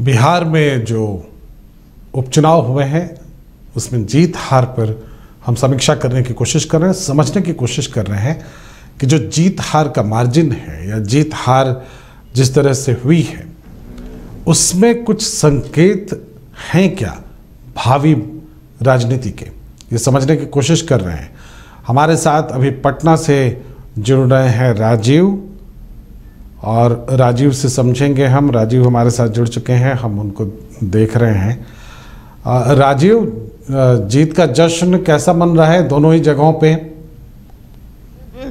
बिहार में जो उपचुनाव हुए हैं उसमें जीत हार पर हम समीक्षा करने की कोशिश कर रहे हैं, समझने की कोशिश कर रहे हैं कि जो जीत हार का मार्जिन है या जीत हार जिस तरह से हुई है उसमें कुछ संकेत हैं क्या भावी राजनीति के, ये समझने की कोशिश कर रहे हैं। हमारे साथ अभी पटना से जुड़ रहे हैं राजीव, और राजीव से समझेंगे हम। राजीव हमारे साथ जुड़ चुके हैं, हम उनको देख रहे हैं। राजीव, जीत का जश्न कैसा मन रहा है दोनों ही जगहों पे?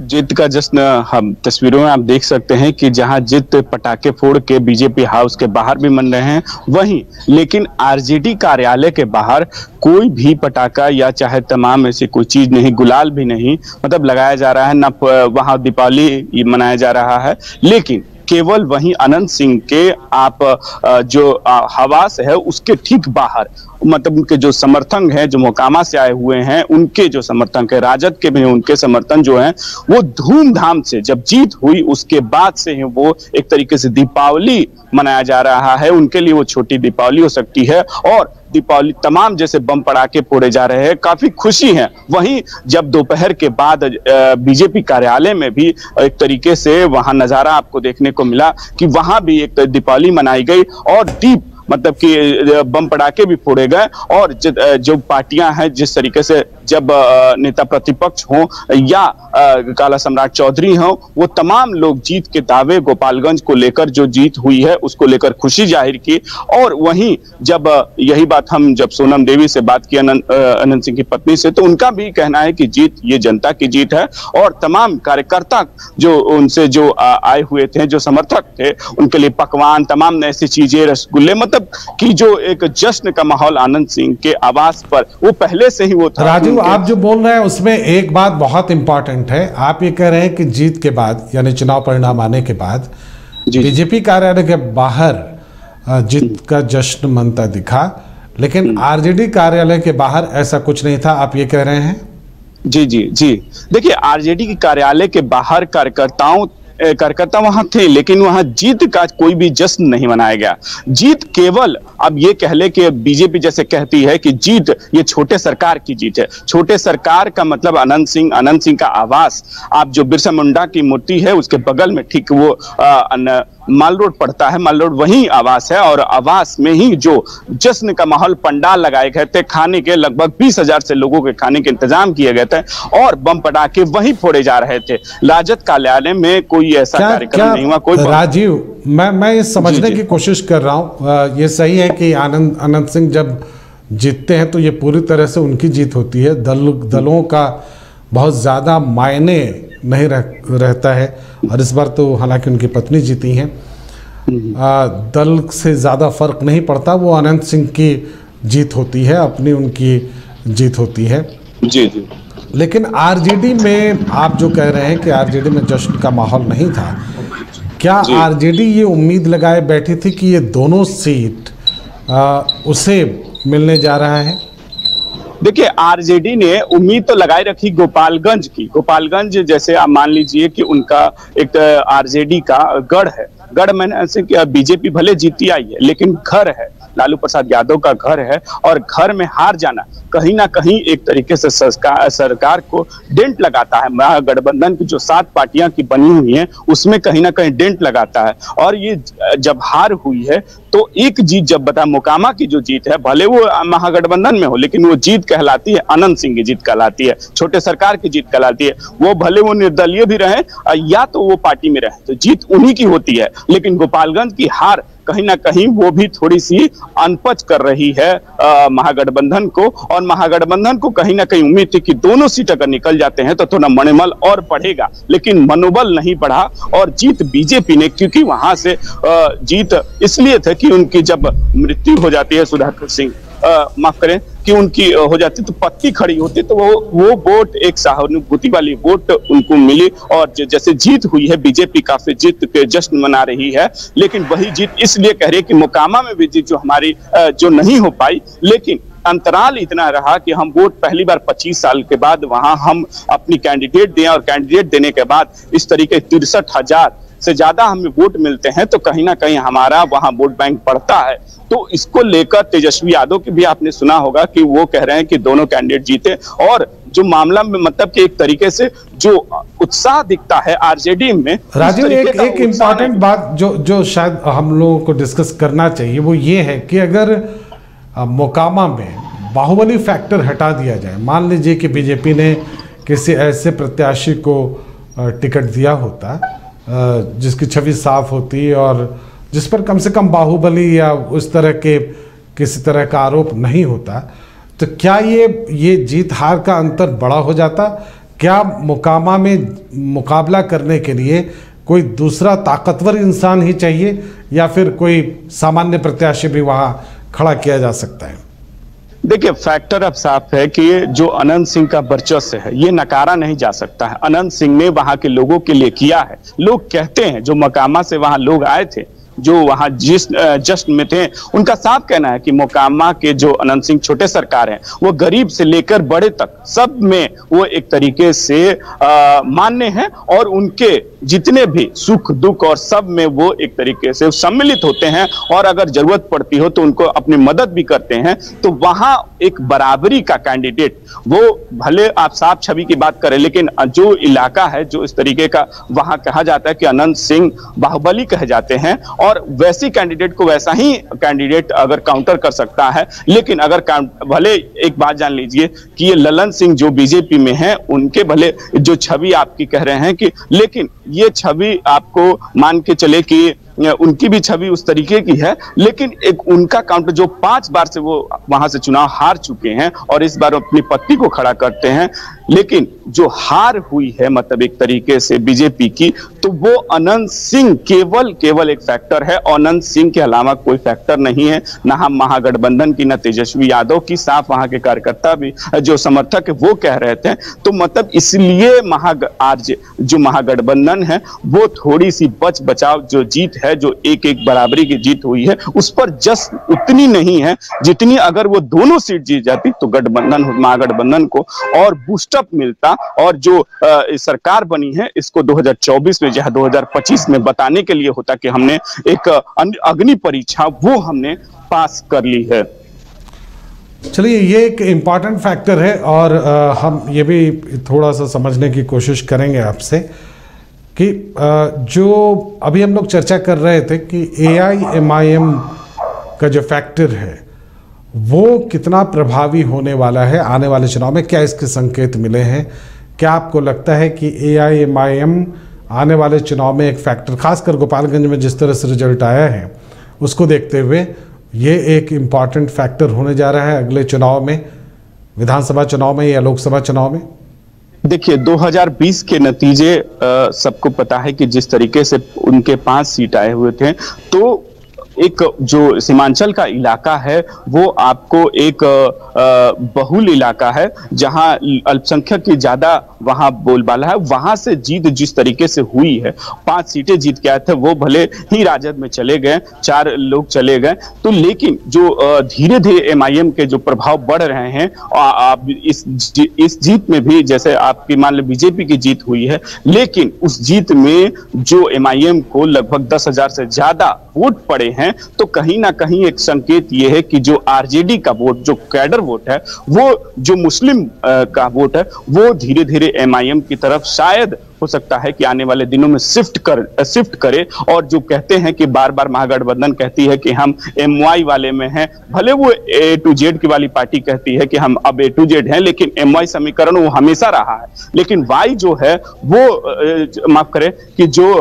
जीत का जश्न हम तस्वीरों में आप देख सकते हैं कि जहां जीत पटाखे फोड़ के बीजेपी हाउस के बाहर भी मन रहे हैं, वहीं लेकिन आरजेडी कार्यालय के बाहर कोई भी पटाखा या चाहे तमाम ऐसी कोई चीज नहीं, गुलाल भी नहीं मतलब लगाया जा रहा है, ना वहां दीपावली मनाया जा रहा है। लेकिन केवल वहीं अनंत सिंह के जो हवास है उसके ठीक बाहर मतलब उनके जो समर्थक हैं, जो मोकामा से आए हुए हैं, उनके जो समर्थक है, राजद के भी उनके समर्थन जो हैं, वो धूमधाम से जब जीत हुई उसके बाद से ही वो एक तरीके से दीपावली मनाया जा रहा है। उनके लिए वो छोटी दीपावली हो सकती है और दीपावली तमाम जैसे बम पड़ाके फोड़े जा रहे हैं, काफी खुशी है। वहीं जब दोपहर के बाद बीजेपी कार्यालय में भी एक तरीके से वहां नजारा आपको देखने को मिला कि वहां भी एक दीपावली मनाई गई और दीप मतलब कि बम पड़ाके भी फोड़े गए। और जो पार्टियां हैं, जिस तरीके से जब नेता प्रतिपक्ष हो या काला सम्राट चौधरी हो, वो तमाम लोग जीत के दावे गोपालगंज को लेकर जो जीत हुई है उसको लेकर खुशी जाहिर की। और वहीं जब यही बात हम जब सोनम देवी से बात की, अनंत सिंह की पत्नी से, तो उनका भी कहना है कि जीत ये जनता की जीत है और तमाम कार्यकर्ता जो उनसे जो आए हुए थे, जो समर्थक थे, उनके लिए पकवान तमाम ऐसी चीजें, रसगुल्ले, मतलब कि जो एक जश्न का माहौल आनंद सिंह के आवास पर वो पहले से ही वो था। राजू, आप जो बोल रहे हैं उसमें एक बात बहुत इंपॉर्टेंट है। आप ये कह रहे हैं कि जीत के बाद यानी चुनाव परिणाम आने के बाद बीजेपी कार्यालय के बाहर जीत का जश्न मनता दिखा, लेकिन आरजेडी कार्यालय के बाहर ऐसा कुछ नहीं था, आप ये कह रहे हैं? जी जी जी, देखिए आरजेडी के कार्यालय के बाहर कार्यकर्ता वहां थे, लेकिन वहां जीत का कोई भी जश्न नहीं मनाया गया। जीत केवल अब ये कह ले कि बीजेपी जैसे कहती है कि जीत ये छोटे सरकार की जीत है। छोटे सरकार का मतलब अनंत सिंह का आवास, आप जो बिरसा मुंडा की मूर्ति है उसके बगल में ठीक वो माल रोड पड़ता है, माल रोड वही आवास है। और आवास में ही जो जश्न का माहौल, पंडाल लगाए गए थे, खाने के लगभग 20,000 से लोगों के खाने के इंतजाम किए गए थे और बम पटाखे वहीं फोड़े जा रहे थे। राजद कार्यालय में कोई ऐसा कार्यक्रम नहीं हुआ। कोई राजीव, मैं ये समझने की कोशिश कर रहा हूँ, ये सही है कि अनंत सिंह जब जीतते हैं तो ये पूरी तरह से उनकी जीत होती है, दलों का बहुत ज़्यादा मायने नहीं रहता है। और इस बार तो हालांकि उनकी पत्नी जीती हैं, दल से ज़्यादा फर्क नहीं पड़ता, वो अनंत सिंह की जीत होती है, अपनी उनकी जीत होती है। जी जी। लेकिन आरजेडी में आप जो कह रहे हैं कि आरजेडी में जश्न का माहौल नहीं था, क्या आरजेडी ये उम्मीद लगाए बैठी थी कि ये दोनों सीट उसे मिलने जा रहा है? देखिए आरजेडी ने उम्मीद तो लगाई रखी गोपालगंज की। गोपालगंज जैसे आप मान लीजिए कि उनका एक आरजेडी का गढ़ है। गढ़ में ऐसे बीजेपी भले जीती आई है, लेकिन घर है, लालू प्रसाद यादव का घर है, और घर में हार जाना कहीं ना कहीं एक तरीके से सरकार को डेंट लगाता है। महागठबंधन की जो 7 पार्टियां की बनी हुई हैं उसमें कहीं ना कहीं डेंट लगाता है। और ये जब हार हुई है तो एक जीत, जब बता मोकामा की जो जीत है, भले वो महागठबंधन में हो, लेकिन वो जीत कहलाती है अनंत सिंह की जीत कहलाती है, छोटे सरकार की जीत कहलाती है। वो भले वो निर्दलीय भी रहे या तो वो पार्टी में रहे, तो जीत उन्हीं की होती है। लेकिन गोपालगंज की हार कहीं ना कहीं वो भी थोड़ी सी अनपच कर रही है महागठबंधन को। और महागठबंधन को कहीं ना कहीं उम्मीद थी कि दोनों सीट अगर निकल जाते हैं तो थोड़ा मनोबल और बढ़ेगा, लेकिन मनोबल नहीं बढ़ा और जीत बीजेपी ने, क्योंकि वहां से जीत इसलिए थे कि उनकी जब मृत्यु हो जाती है, सुधाकर सिंह माफ करें, कि उनकी हो जाती तो पत्नी खड़ी होती, तो वो वोट एक सहानुभूति वाली वोट उनको मिली। और जैसे जीत हुई है, बीजेपी काफी जीत के जश्न मना रही है, लेकिन वही जीत इसलिए कह रही है कि मोकामा में भी जीत जो हमारी जो नहीं हो पाई, लेकिन अंतराल इतना रहा कि हम वोट पहली बार 25 साल के बाद वहां हम अपनी कैंडिडेट दें, और कैंडिडेट देने के बाद इस तरीके 63,000 से ज्यादा हमें वोट मिलते हैं तो कहीं ना कहीं हमारा वहां वोट बैंक बढ़ता है। तो इसको लेकर तेजस्वी यादव की भी आपने सुना होगा कि वो कह रहे हैं कि दोनों कैंडिडेट जीते, और जो मामला में मतलब कि एक तरीके से जो उत्साह दिखता है आरजेडी में। राजीव, एक इम्पॉर्टेंट बात जो शायद हम लोगों को डिस्कस करना चाहिए वो ये है कि अगर मोकामा में बाहुबली फैक्टर हटा दिया जाए, मान लीजिए कि बीजेपी ने किसी ऐसे प्रत्याशी को टिकट दिया होता जिसकी छवि साफ होती और जिस पर कम से कम बाहुबली या उस तरह के किसी तरह का आरोप नहीं होता, तो क्या ये जीत हार का अंतर बड़ा हो जाता? क्या मोकामा में मुकाबला करने के लिए कोई दूसरा ताकतवर इंसान ही चाहिए या फिर कोई सामान्य प्रत्याशी भी वहां खड़ा किया जा सकता है? देखिए, फैक्टर अब साफ है कि जो अनंत सिंह का वर्चस्व है ये नकारा नहीं जा सकता है। अनंत सिंह ने वहां के लोगों के लिए किया है। लोग कहते हैं, जो मोकामा से वहां लोग आए थे, जो वहां जिस जश्न में थे, उनका साफ कहना है कि मोकामा के जो अनंत सिंह छोटे सरकार हैं वो गरीब से लेकर बड़े तक सब में वो एक तरीके से मान्य हैं, और उनके जितने भी सुख दुख और सब में वो एक तरीके से सम्मिलित होते हैं, और अगर जरूरत पड़ती हो तो उनको अपनी मदद भी करते हैं। तो वहां एक बराबरी का कैंडिडेट, वो भले आप साफ छवि की बात करें, लेकिन जो इलाका है, जो इस तरीके का वहां कहा जाता है कि अनंत सिंह बाहुबली कहे जाते हैं, और वैसी कैंडिडेट को वैसा ही कैंडिडेट अगर काउंटर कर सकता है। लेकिन अगर भले एक बात जान लीजिए कि ये ललन सिंह जो बीजेपी में है, उनके भले जो छवि आपकी कह रहे हैं कि, लेकिन ये छवि आपको मान के चले कि उनकी भी छवि उस तरीके की है, लेकिन एक उनका काउंटर जो 5 बार से वो वहां से चुनाव हार चुके हैं और इस बार अपनी पत्नी को खड़ा करते हैं, लेकिन जो हार हुई है मतलब एक तरीके से बीजेपी की, तो वो अनंत सिंह केवल एक फैक्टर है। अनंत सिंह के अलावा कोई फैक्टर नहीं है, ना हम महागठबंधन की, ना तेजस्वी यादव की। साफ वहां के कार्यकर्ता भी, जो समर्थक है, वो कह रहे थे। तो मतलब इसलिए आज जो महागठबंधन है वो थोड़ी सी बचाव जो जीत है, जो एक बराबरी की जीत हुई है, उस पर जस्ट उतनी नहीं है जितनी अगर वो दोनों सीट जीत जाती तो महागठबंधन को और बूस्टअप मिलता, और जो सरकार बनी है इसको 2024 में या 2025 में बताने के लिए होता कि हमने एक अग्नि परीक्षा वो हमने पास कर ली है। चलिए, ये एक इम्पॉर्टेंट फैक्टर है, और हम ये भी थोड़ा सा समझने की कोशिश करेंगे आपसे कि जो अभी हम लोग चर्चा कर रहे थे कि AIMIM का जो फैक्टर है वो कितना प्रभावी होने वाला है आने वाले चुनाव में, क्या इसके संकेत मिले हैं? क्या आपको लगता है कि AIMIM आने वाले चुनाव में एक फैक्टर, खासकर गोपालगंज में जिस तरह से रिजल्ट आया है उसको देखते हुए, ये एक इम्पॉर्टेंट फैक्टर होने जा रहा है अगले चुनाव में, विधानसभा चुनाव में या लोकसभा चुनाव में? देखिए, 2020 के नतीजे सबको पता है कि जिस तरीके से उनके 5 सीट आए हुए थे, तो एक जो सीमांचल का इलाका है वो आपको एक बहुल इलाका है जहां अल्पसंख्यक की ज्यादा वहां बोलबाला है। वहां से जीत जिस तरीके से हुई है, 5 सीटें जीत के आए थे, वो भले ही राजद में चले गए, 4 लोग चले गए, तो लेकिन जो धीरे धीरे MIM के जो प्रभाव बढ़ रहे हैं, इस जीत में भी जैसे आपकी मान लो बीजेपी की जीत हुई है, लेकिन उस जीत में जो MIM को लगभग 10,000 से ज्यादा वोट पड़े हैं, तो कहीं ना कहीं एक संकेत यह है कि जो आरजेडी का वोट, जो कैडर वोट है, वो जो मुस्लिम का वोट है, वो धीरे धीरे MIM की तरफ शायद हो सकता है कि आने वाले दिनों में शिफ्ट करे। और जो कहते हैं कि बार बार महागठबंधन कहती है कि हम MY वाले में हैं, भले वो A to Z की वाली पार्टी कहती है कि हम अब A to Z हैं, लेकिन MY समीकरण वो हमेशा रहा है, लेकिन Y जो है वो माफ करें कि जो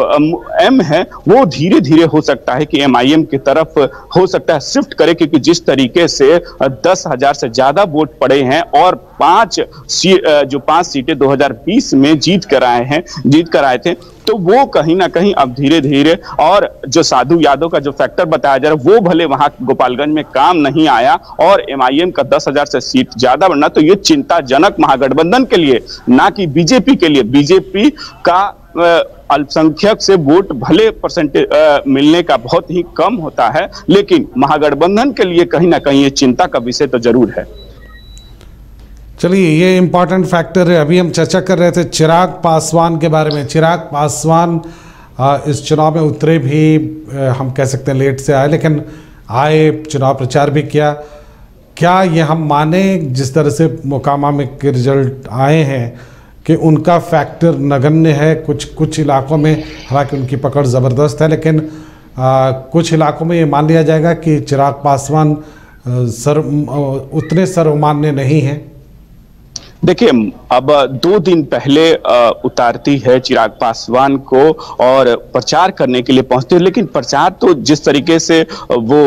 M है वो धीरे धीरे हो सकता है कि MIM की तरफ हो सकता है शिफ्ट करे, क्योंकि जिस तरीके से 10,000 से ज्यादा वोट पड़े हैं और 5 सीटें 2020 में जीत कर आए थे, तो वो कहीं ना कहीं अब धीरे धीरे, और जो साधु यादव का जो फैक्टर बताया जा रहा है वो भले वहां गोपालगंज में काम नहीं आया, और MIM का 10,000 से सीट ज्यादा बढ़ना, तो ये चिंताजनक महागठबंधन के लिए, ना कि बीजेपी के लिए। बीजेपी का अल्पसंख्यक से वोट भले परसेंटेज मिलने का बहुत ही कम होता है, लेकिन महागठबंधन के लिए कहीं ना कहीं ये चिंता का विषय तो जरूर है। चलिए, ये इम्पॉर्टेंट फैक्टर है। अभी हम चर्चा कर रहे थे चिराग पासवान के बारे में। चिराग पासवान इस चुनाव में उतरे भी, हम कह सकते हैं लेट से आए, लेकिन आए, चुनाव प्रचार भी किया। क्या ये हम माने जिस तरह से मोकामा में के रिजल्ट आए हैं कि उनका फैक्टर नगण्य है? कुछ इलाकों में हालांकि उनकी पकड़ ज़बरदस्त है, लेकिन कुछ इलाकों में ये मान लिया जाएगा कि चिराग पासवान उतने सर्वमान्य नहीं हैं। देखिए, अब 2 दिन पहले उतारती है चिराग पासवान को और प्रचार करने के लिए पहुंचते हैं, लेकिन प्रचार तो जिस तरीके से वो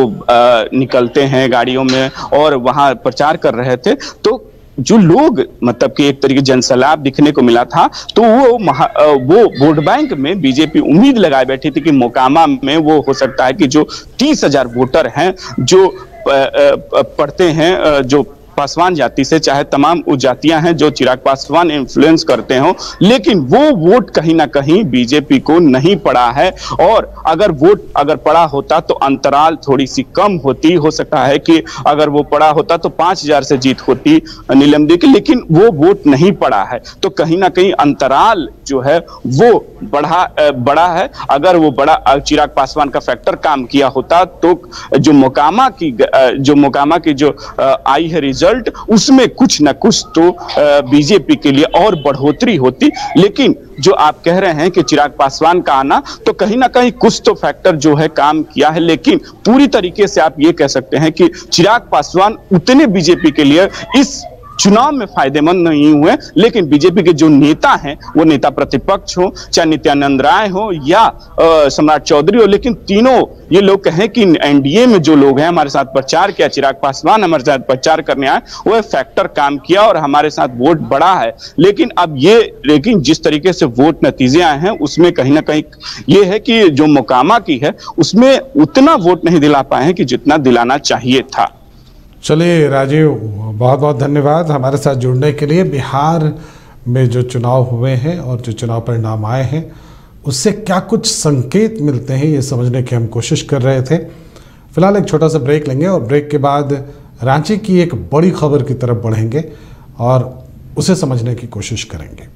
निकलते हैं गाड़ियों में और वहां प्रचार कर रहे थे, तो जो लोग मतलब कि एक तरीके जनसैलाब दिखने को मिला था, तो वो वोट बैंक में बीजेपी उम्मीद लगाए बैठी थी कि मोकामा में वो हो सकता है कि जो 30,000 वोटर हैं जो पढ़ते हैं, जो पासवान जाति से, चाहे तमाम वो जातियां हैं जो चिराग पासवान इन्फ्लुएंस करते हो, लेकिन वो वोट कहीं ना कहीं बीजेपी को नहीं पड़ा है। और अगर पड़ा होता तो अंतराल थोड़ी सी कम होती, हो सकता है कि अगर वो पड़ा होता तो 5,000 से जीत होती नीलम की, लेकिन वो वोट नहीं पड़ा है, तो कहीं ना कहीं अंतराल जो है वो बड़ा है। अगर वो बड़ा चिराग पासवान का फैक्टर काम किया होता तो जो मोकामा की जो आई है रिजल्ट, उसमें कुछ न कुछ तो बीजेपी के लिए और बढ़ोतरी होती। लेकिन जो आप कह रहे हैं कि चिराग पासवान का आना, तो कहीं ना कहीं कुछ तो फैक्टर जो है काम किया है, लेकिन पूरी तरीके से आप ये कह सकते हैं कि चिराग पासवान उतने बीजेपी के लिए इस चुनाव में फायदेमंद नहीं हुए। लेकिन बीजेपी के जो नेता हैं, वो नेता प्रतिपक्ष हो, चाहे नित्यानंद राय हो या सम्राट चौधरी हो, लेकिन तीनों ये लोग कहें कि एनडीए में जो लोग हैं हमारे साथ प्रचार किया, चिराग पासवान हमारे साथ प्रचार करने आए, वो फैक्टर काम किया और हमारे साथ वोट बढ़ा है। लेकिन जिस तरीके से वोट नतीजे आए हैं, उसमें कहीं ना कहीं ये है कि जो मोकामा की है उसमें उतना वोट नहीं दिला पाए हैं कि जितना दिलाना चाहिए था। चलिए राजीव, बहुत बहुत धन्यवाद हमारे साथ जुड़ने के लिए। बिहार में जो चुनाव हुए हैं और जो चुनाव परिणाम आए हैं, उससे क्या कुछ संकेत मिलते हैं, ये समझने की हम कोशिश कर रहे थे। फिलहाल एक छोटा सा ब्रेक लेंगे और ब्रेक के बाद रांची की एक बड़ी खबर की तरफ बढ़ेंगे और उसे समझने की कोशिश करेंगे।